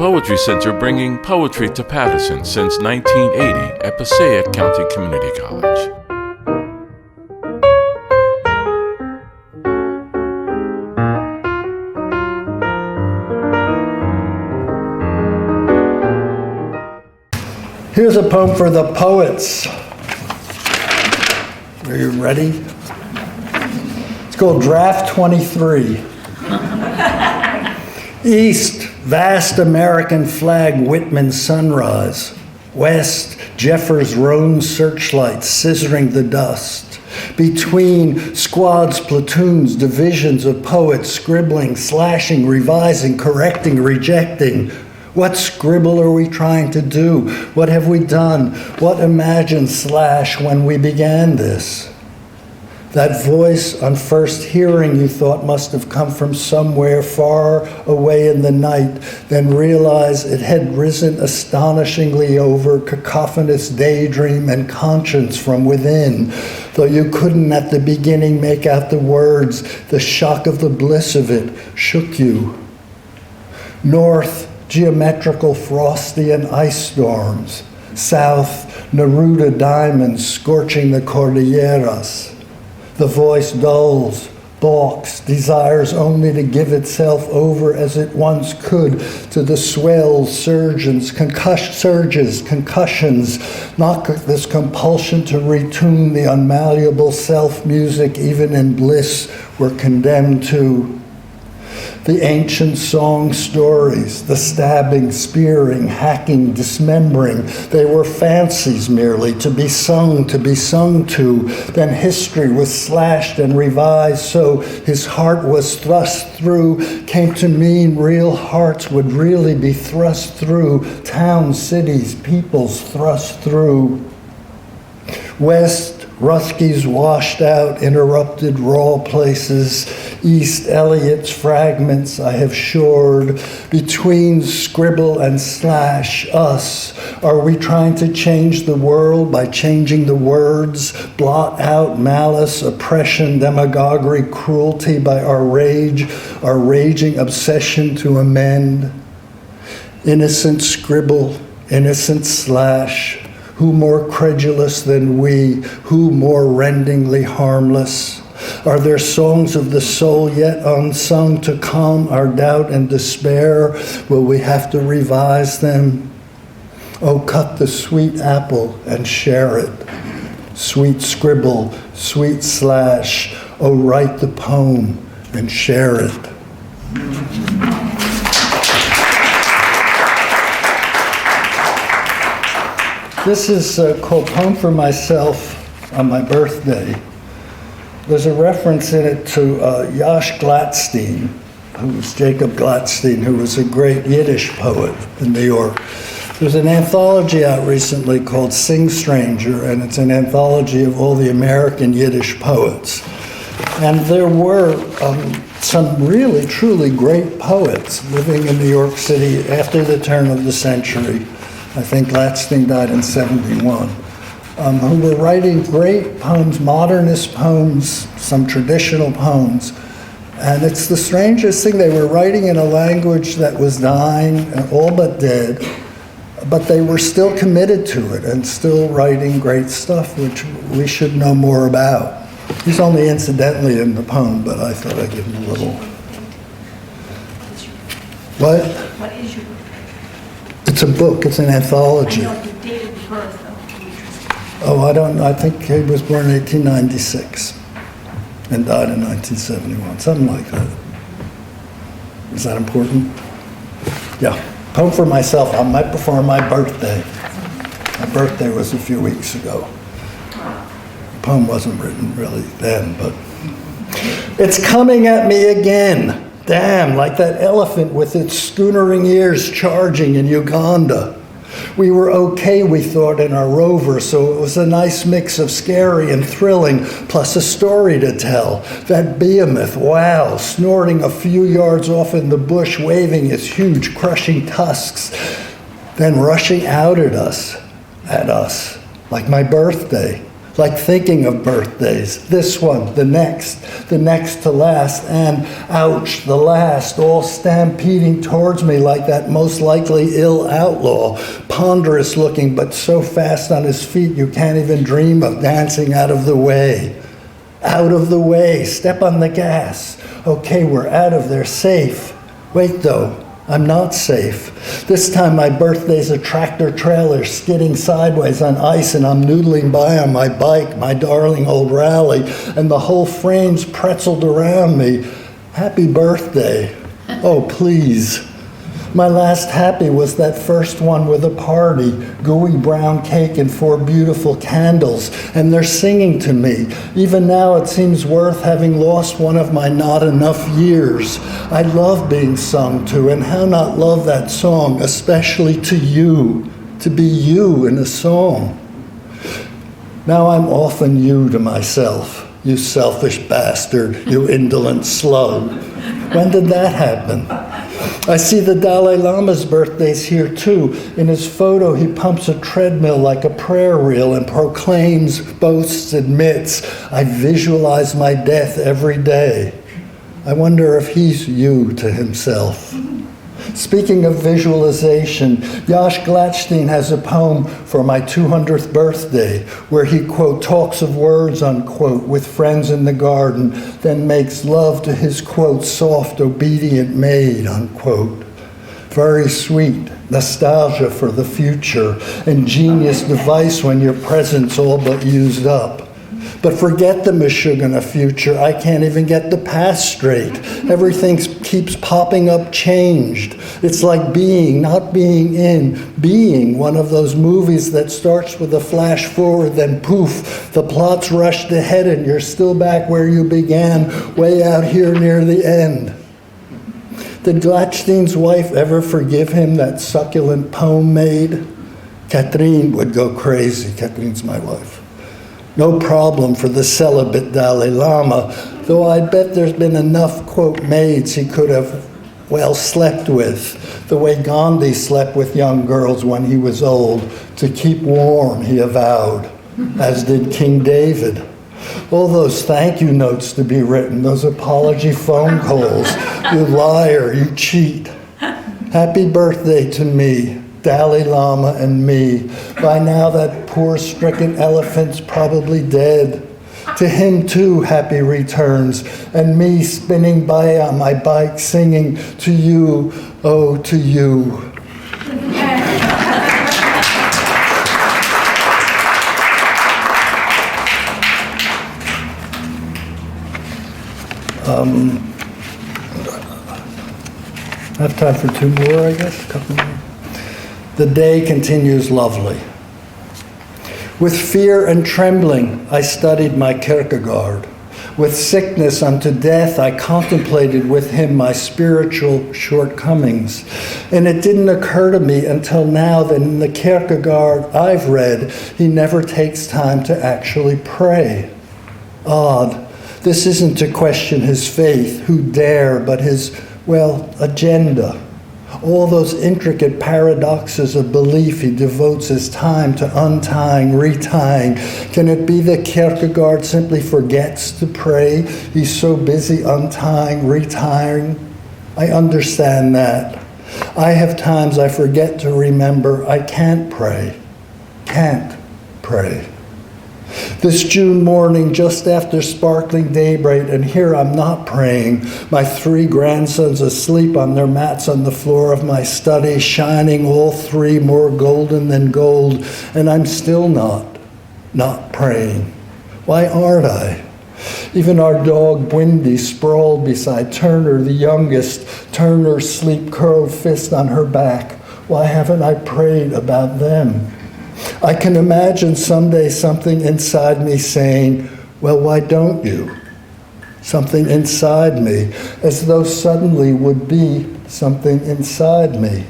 Poetry Center, bringing poetry to Paterson since 1980 at Passaic County Community College. Here's a poem for the poets. Are you ready? It's called Draft 23. East, vast American flag, Whitman sunrise. West, Jeffers Rhone searchlights scissoring the dust. Between, squads, platoons, divisions of poets scribbling, slashing, revising, correcting, rejecting. What scribble are we trying to do? What have we done? What imagined slash when we began this? That voice on first hearing you thought must have come from somewhere far away in the night, then realized it had risen astonishingly over cacophonous daydream and conscience from within. Though you couldn't at the beginning make out the words, the shock of the bliss of it shook you. North, geometrical Frostian ice storms. South, Neruda diamonds scorching the Cordilleras. The voice dulls, balks, desires only to give itself over as it once could to the swells, surges, concussions, not this compulsion to retune the unmalleable self-music even in bliss we're condemned to. The ancient song stories, the stabbing, spearing, hacking, dismembering, they were fancies merely, to be sung to. Then history was slashed and revised, so his heart was thrust through, came to mean real hearts would really be thrust through, towns, cities, peoples thrust through. West, Ruskies washed out, interrupted raw places. East, Eliot's fragments I have shored. Between scribble and slash, us. Are we trying to change the world by changing the words? Blot out malice, oppression, demagoguery, cruelty by our rage, our raging obsession to amend? Innocent scribble, innocent slash. Who more credulous than we? Who more rendingly harmless? Are there songs of the soul yet unsung to calm our doubt and despair? Will we have to revise them? Oh, cut the sweet apple and share it. Sweet scribble, sweet slash. Oh, write the poem and share it. This is called Poem for Myself on My Birthday. There's a reference in it to Josh Gladstein, who was Jacob Gladstein, who was a great Yiddish poet in New York. There's an anthology out recently called Sing Stranger, and it's an anthology of all the American Yiddish poets. And there were some really, truly great poets living in New York City after the turn of the century. I think Gladstein died in 1971, who were writing great poems, modernist poems, some traditional poems. And it's the strangest thing, they were writing in a language that was dying and all but dead, but they were still committed to it and still writing great stuff, which we should know more about. He's only incidentally in the poem, but I thought I'd give him a little. What? What is your book? It's a book, it's an anthology. I know the date of birth, though. Oh, I think he was born in 1896 and died in 1971, something like that. Is that important? Yeah. Poem for Myself, before my birthday. My birthday was a few weeks ago. The poem wasn't written really then, but it's coming at me again. Damn, like that elephant with its schoonering ears charging in Uganda. We were okay, we thought, in our rover, so it was a nice mix of scary and thrilling, plus a story to tell. That behemoth, wow, snorting a few yards off in the bush, waving its huge, crushing tusks, then rushing out at us, like my birthday. Like thinking of birthdays, this one, the next to last, and ouch, the last, all stampeding towards me like that most likely ill outlaw, ponderous looking, but so fast on his feet you can't even dream of dancing out of the way. Out of the way, step on the gas. Okay, we're out of there, safe. Wait though, I'm not safe. This time my birthday's a tractor trailer skidding sideways on ice and I'm noodling by on my bike, my darling old rally, and the whole frame's pretzeled around me. Happy birthday. Oh, please. My last happy was that first one with a party, gooey brown cake and 4 beautiful candles, and they're singing to me. Even now it seems worth having lost one of my not enough years. I love being sung to, and how not love that song, especially to you, to be you in a song. Now I'm often you to myself, you selfish bastard, you indolent slug. When did that happen? I see the Dalai Lama's birthday's here too. In his photo, he pumps a treadmill like a prayer reel and proclaims, boasts, admits, I visualize my death every day. I wonder if he's you to himself. Speaking of visualization, Josh Gladstein has a poem for my 200th birthday where he, quote, talks of words, unquote, with friends in the garden, then makes love to his, quote, soft, obedient maid, unquote. Very sweet, nostalgia for the future, ingenious device when your present's all but used up. But forget the Meshuggah future. I can't even get the past straight. Everything keeps popping up changed. It's like being, not being in, being one of those movies that starts with a flash forward, then poof, the plot's rushed ahead and you're still back where you began, way out here near the end. Did Gladstein's wife ever forgive him that succulent poem made? Catherine would go crazy. Catherine's my wife. No problem for the celibate Dalai Lama, though I bet there's been enough, quote, maids he could have, well, slept with, the way Gandhi slept with young girls when he was old, to keep warm, he avowed, as did King David. All those thank you notes to be written, those apology phone calls, you liar, you cheat. Happy birthday to me, Dalai Lama and me. By now that poor stricken elephant's probably dead. To him too, happy returns, and me spinning by on my bike singing, to you, oh, to you. I have time for 2 more, I guess, a couple more. The day continues lovely. With fear and trembling, I studied my Kierkegaard. With sickness unto death, I contemplated with him my spiritual shortcomings. And it didn't occur to me until now that in the Kierkegaard I've read, he never takes time to actually pray. Odd. This isn't to question his faith, who dare, but his, well, agenda. All those intricate paradoxes of belief he devotes his time to untying, retying. Can it be that Kierkegaard simply forgets to pray? He's so busy untying, retying. I understand that. I have times I forget to remember I can't pray. Can't pray. This June morning, just after sparkling daybreak, and here I'm not praying. My 3 grandsons asleep on their mats on the floor of my study, shining all 3 more golden than gold, and I'm still not praying. Why aren't I? Even our dog Bwindi sprawled beside Turner, the youngest, Turner's sleep curled fist on her back. Why haven't I prayed about them? I can imagine someday something inside me saying, well, why don't you? Something inside me, as though suddenly would be something inside me.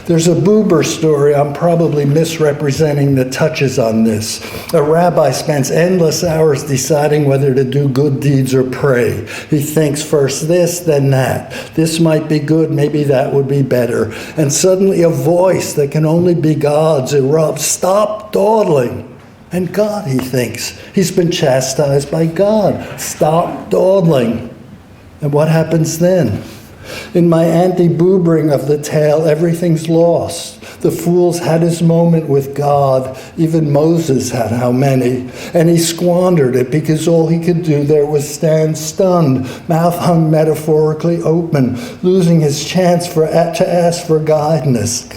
There's a Buber story. I'm probably misrepresenting the touches on this. A rabbi spends endless hours deciding whether to do good deeds or pray. He thinks first this, then that. This might be good, maybe that would be better. And suddenly a voice that can only be God's erupts. Stop dawdling. And God, he thinks, he's been chastised by God. Stop dawdling. And what happens then? In my anti-boobering of the tale, everything's lost. The fool's had his moment with God. Even Moses had how many? And he squandered it because all he could do there was stand stunned, mouth hung metaphorically open, losing his chance to ask for guidance.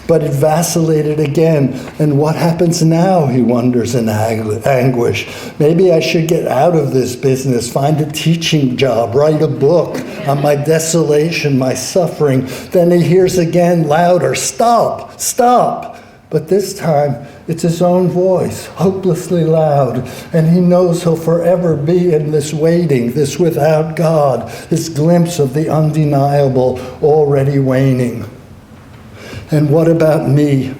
But it vacillated again. And what happens now, he wonders in anguish. Maybe I should get out of this business, find a teaching job, write a book on my desolation, my suffering. Then he hears again louder, stop, stop. But this time, it's his own voice, hopelessly loud. And he knows he'll forever be in this waiting, this without God, this glimpse of the undeniable already waning. And what about me?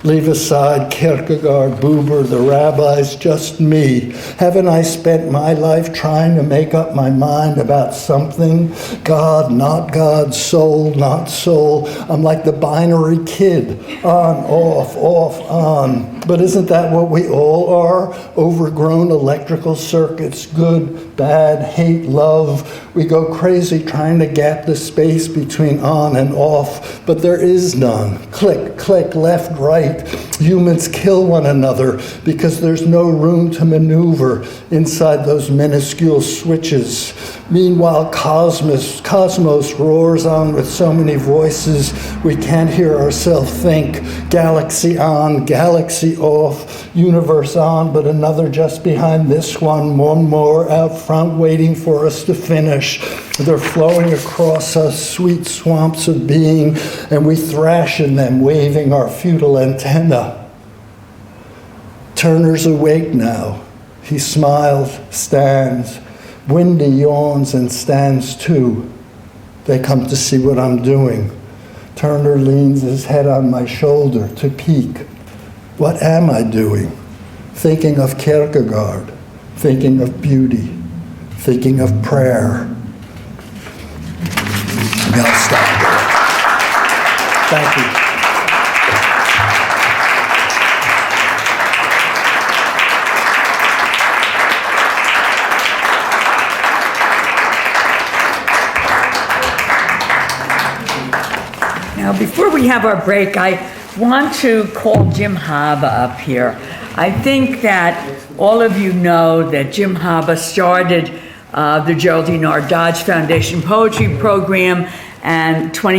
Leave aside Kierkegaard, Buber, the rabbis, just me. Haven't I spent my life trying to make up my mind about something? God, not God, soul, not soul. I'm like the binary kid, on, off, on. But isn't that what we all are? Overgrown electrical circuits, good, bad, hate, love. We go crazy trying to gap the space between on and off, but there is none. Click, click, left, right. Humans kill one another because there's no room to maneuver inside those minuscule switches. Meanwhile, cosmos roars on with so many voices we can't hear ourselves think. Galaxy on, galaxy off, universe on, but another just behind this one more out front waiting for us to finish. They're flowing across us, sweet swamps of being, and we thrash in them, waving our futile antenna. Turner's awake now. He smiles, stands. Windy yawns and stands too. They come to see what I'm doing. Turner leans his head on my shoulder to peek. What am I doing? Thinking of Kierkegaard, thinking of beauty, thinking of prayer. I'll stop there. Thank you. Now, before we have our break, I want to call Jim Haba up here. I think that all of you know that Jim Haba started the Geraldine R. Dodge Foundation Poetry Program, and for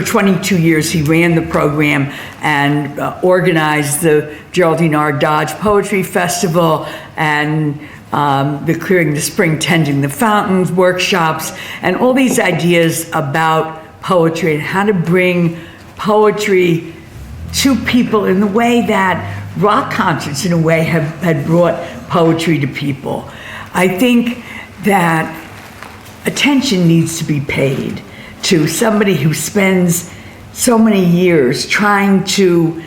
22 years he ran the program and organized the Geraldine R. Dodge Poetry Festival and the Clearing the Spring, Tending the Fountains workshops, and all these ideas about poetry and how to bring poetry to people in the way that rock concerts, in a way, had brought poetry to people. I think that attention needs to be paid to somebody who spends so many years trying to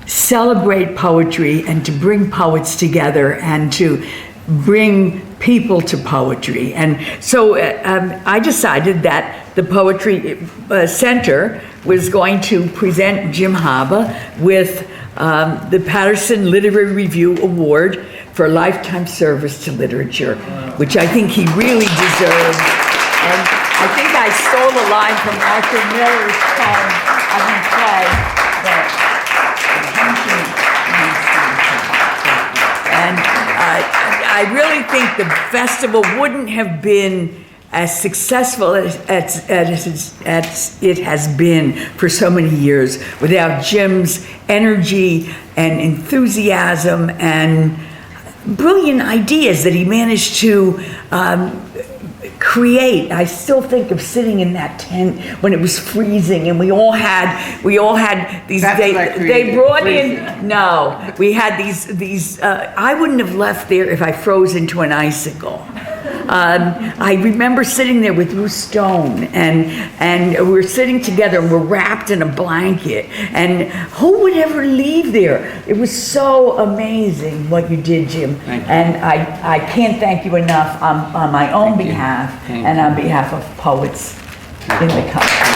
celebrate poetry and to bring poets together and to bring people to poetry. And so I decided that the Poetry Center was going to present Jim Haba with the Paterson Literary Review Award for lifetime service to literature, which I think he really deserves. And I think I stole a line from Arthur Miller's poem, and I really think the festival wouldn't have been as successful as it has been for so many years without Jim's energy and enthusiasm and brilliant ideas that he managed to create. I still think of sitting in that tent when it was freezing, and we all had these. They brought in. No, we had these. I wouldn't have left there if I froze into an icicle. I remember sitting there with Ruth Stone, and we're sitting together, and we're wrapped in a blanket, and who would ever leave there? It was so amazing what you did, Jim. Thank you. And I can't thank you enough on my own behalf and on behalf of poets in the country.